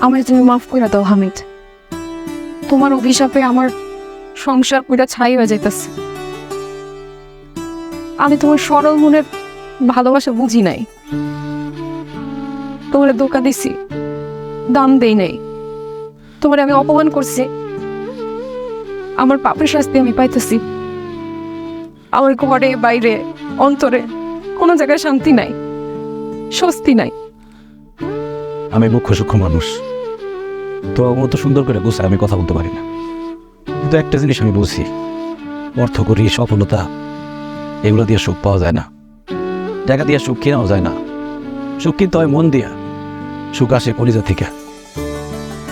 আমার তুমি মাফ করে দাও হামিদ। তোমার অভিশাপে আমার সংসার পুরা ছাই হয়ে যাইতেছে। আমি তোমার সরল মনের ভালোবাসা বুঝি নাই, তোমার ধোকা দিছি, দাম দেই নাই, তোমার আমি অপমান করছি। আমার পাপের শাস্তি আমি পাইতেছি। আমার ঘরে বাইরে অন্তরে কোনো জায়গায় শান্তি নাই, স্বস্তি নাই। আমি মুখ্য সূক্ষ্ম মানুষ, তো মতো সুন্দর করে বুঝে আমি কথা বলতে পারি না, কিন্তু একটা জিনিস আমি বুঝি, অর্থ করি, সফলতা, এগুলো দিয়ে সুখ পাওয়া যায় না। টাকা দিয়ে সুখ কেনাও যায় না। সুখ কিনতে হয় মন দিয়া, সুখ আসে কলিজা থেকে।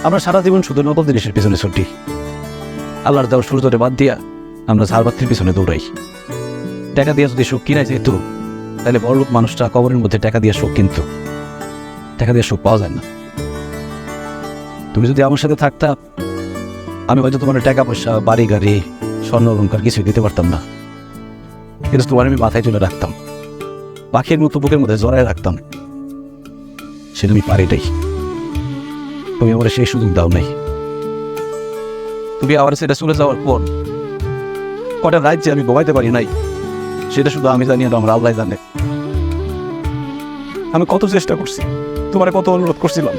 আমরা সারা জীবন শুধু নকল জিনিসের পিছনে ছুটি। আল্লাহর দেওয়ার সূর্যরে বাদ দিয়া আমরা ঝাড়বাতির পিছনে দৌড়াই। টাকা দিয়ে যদি সুখ কিনাই যেত, তাহলে বড়লোক মানুষটা কবরের মধ্যে টাকা দিয়ে সুখ কিনত। টাকা দিয়ে সুখ পাওয়া যায় না। তুমি যদি আমার সাথে থাকতা, আমি হয়তো তোমার টাকা পয়সা, বাড়ি গাড়ি, স্বর্ণ অলঙ্কার কিছুই দিতে পারতাম না, কিন্তু তোমার আমি মাথায় তুলে রাখতাম, পাখির মতো বুকের মধ্যে জড়ায় রাখতাম। সেটা আমি পারিটাই। তুমি আমার সেই সুযোগ দাও নাই। তুমি আবার সেটা চলে যাওয়ার পর কটা রাত যে আমি ঘুমাইতে পারি নাই, সেটা শুধু আমি জানি আর আমার আল্লাহ জানে। আমি কত চেষ্টা করছি, তোমার কত অনুরোধ করছিলাম,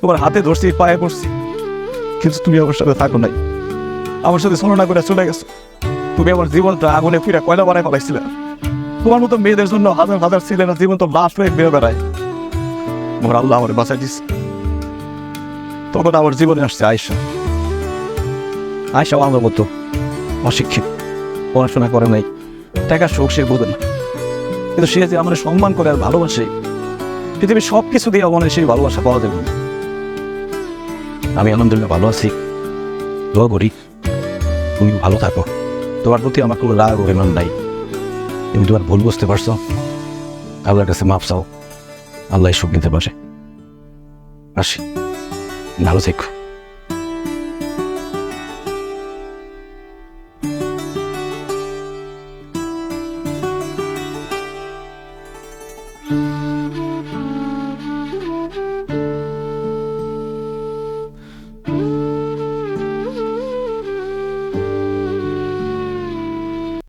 তোমার হাতে ধরছি, পায়ে করছি, কিন্তু তুমি আমার সাথে থাকো নাই। আমার সাথে ছলনা করে চলে গেছো। তুমি আমার জীবনটা আগুনে ফিরে কয়লা বানায় ফেলাইছিলে। তোমার মতো মেয়েদের জন্য হাজার হাজার ছেলেরা জীবন তো লাশ হয়ে বেড়ে বেড়ায়। আমার আল্লাহ আমার বাঁচাই দিচ্ছে। তখন আমার জীবনে আসছে আয়েশা। আয়েশাও আমার মতো অশিক্ষিত, পড়াশোনা করে নাই, টাকা শোক সে বোঝে না, কিন্তু সে যে আমার সম্মান করে আর ভালোবাসে, পৃথিবীর সব কিছু দিয়ে আমার সেই ভালোবাসা পাওয়া যাবে। আমি আলহামদুলিল্লাহ ভালো আছি, দোয়া করি তুমি ভালো থাকো। তোমার প্রতি আমার কোনো রাগ অভিমান নাই। তুমি তোমার ভুল বুঝতে পারছো, আল্লাহর কাছে মাফ চাও, আল্লাহ সুখ দিতে পারে। আসি, ভালো থেকো।